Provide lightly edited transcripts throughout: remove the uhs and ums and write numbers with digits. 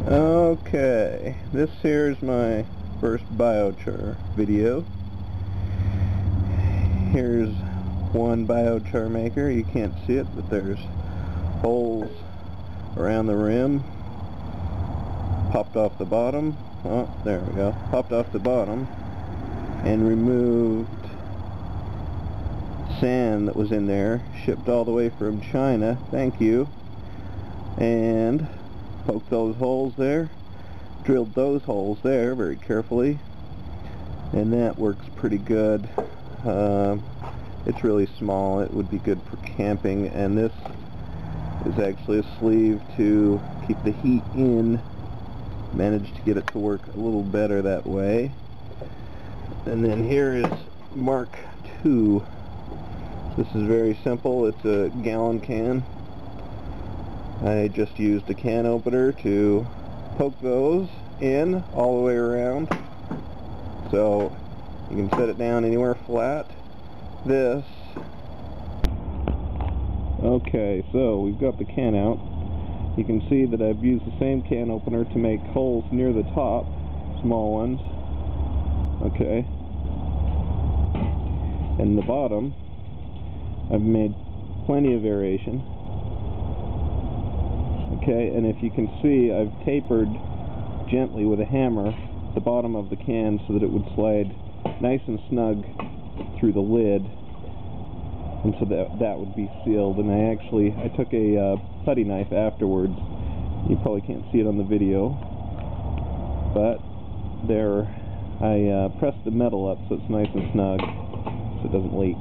Okay, this here is my first biochar video. Here's one biochar maker. You can't see it, but there's holes around the rim. Popped off the bottom. Oh, there we go. Popped off the bottom and removed sand that was in there, shipped all the way from China. Thank you. And poked those holes there, drilled those holes there very carefully, and that works pretty good. It's really small. It would be good for camping, and this is actually a sleeve to keep the heat in. Managed to get it to work a little better that way. And then here is Mark II. This is very simple. It's a gallon can. I just used a can opener to poke those in all the way around, so you can set it down anywhere flat. Okay, so we've got the can out. You can see that I've used the same can opener to make holes near the top, small ones. Okay. And the bottom, I've made plenty of variation. Okay, and if you can see, I've tapered gently with a hammer the bottom of the can so that it would slide nice and snug through the lid, and so that would be sealed. And I took a putty knife afterwards. You probably can't see it on the video, but there I pressed the metal up so it's nice and snug so it doesn't leak.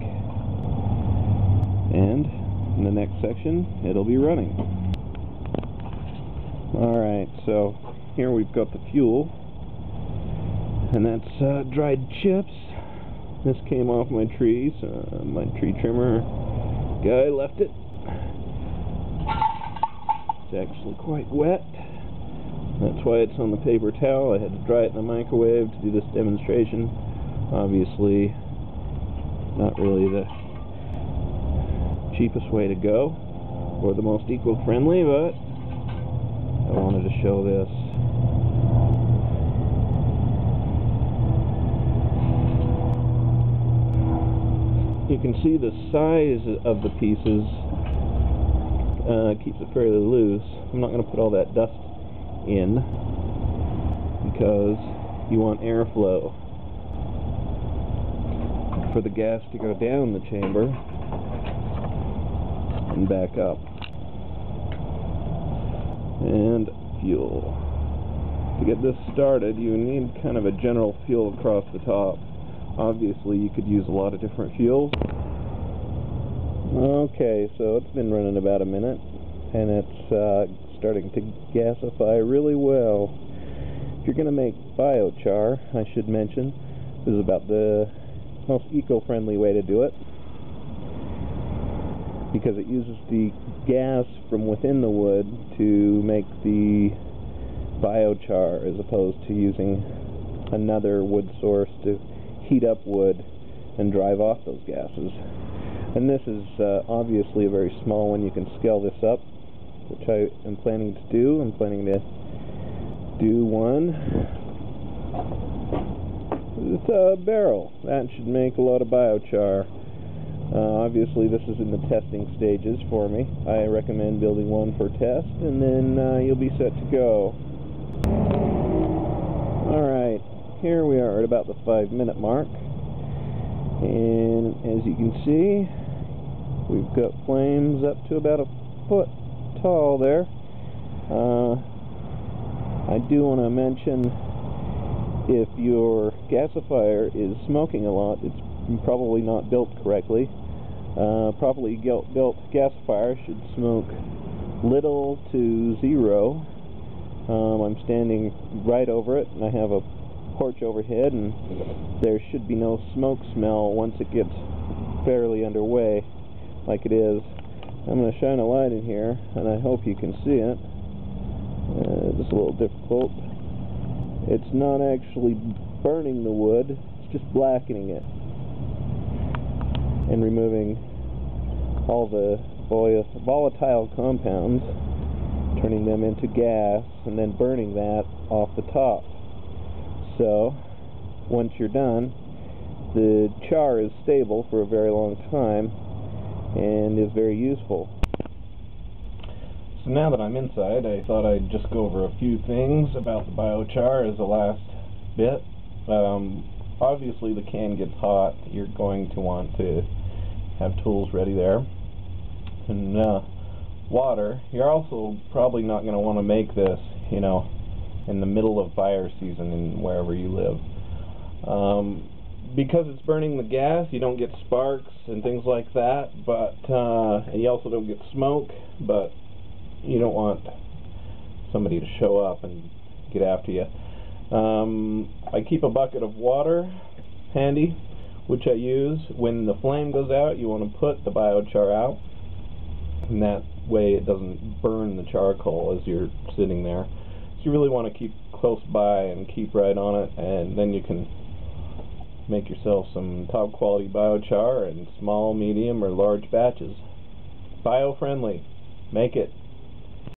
And in the next section it'll be running. Alright, so here we've got the fuel, and that's dried chips. This came off my trees. My tree trimmer guy left it. It's actually quite wet. That's why it's on the paper towel. I had to dry it in the microwave to do this demonstration. Obviously, not really the cheapest way to go, or the most eco-friendly, but I wanted to show this. You can see the size of the pieces keeps it fairly loose. I'm not going to put all that dust in because you want airflow for the gas to go down the chamber and back up. And fuel. To get this started, you need kind of a general fuel across the top. Obviously, you could use a lot of different fuels. Okay, so it's been running about a minute, and it's starting to gasify really well. If you're going to make biochar, I should mention, this is about the most eco-friendly way to do it, because it uses the gas from within the wood to make the biochar, as opposed to using another wood source to heat up wood and drive off those gases. And this is obviously a very small one. You can scale this up, which I am planning to do. I'm planning to do one. It's a barrel. That should make a lot of biochar. Obviously this is in the testing stages for me. I recommend building one for test, and then you'll be set to go. Alright, here we are at about the 5-minute mark, and as you can see, we've got flames up to about a foot tall there. I do want to mention, if your gasifier is smoking a lot, it's probably not built correctly. Properly built gasifier should smoke little to zero. I'm standing right over it, and I have a porch overhead, and there should be no smoke smell once it gets fairly underway, like it is. I'm going to shine a light in here, and I hope you can see it. It's a little difficult. It's not actually burning the wood, it's just blackening it and removing all the volatile compounds turning them into gas, and then burning that off the top. So once you're done, the char is stable for a very long time and is very useful. So now that I'm inside, I thought I'd just go over a few things about the biochar as the last bit. Obviously the can gets hot. You're going to want to have tools ready there. And water, you're also probably not going to want to make this, you know, in the middle of fire season in wherever you live. Because it's burning the gas, you don't get sparks and things like that, but and you also don't get smoke, but you don't want somebody to show up and get after you. I keep a bucket of water handy, which I use. When the flame goes out, you want to put the biochar out, and that way it doesn't burn the charcoal as you're sitting there. So you really want to keep close by and keep right on it, and then you can make yourself some top quality biochar in small, medium, or large batches. Bio-friendly. Make it.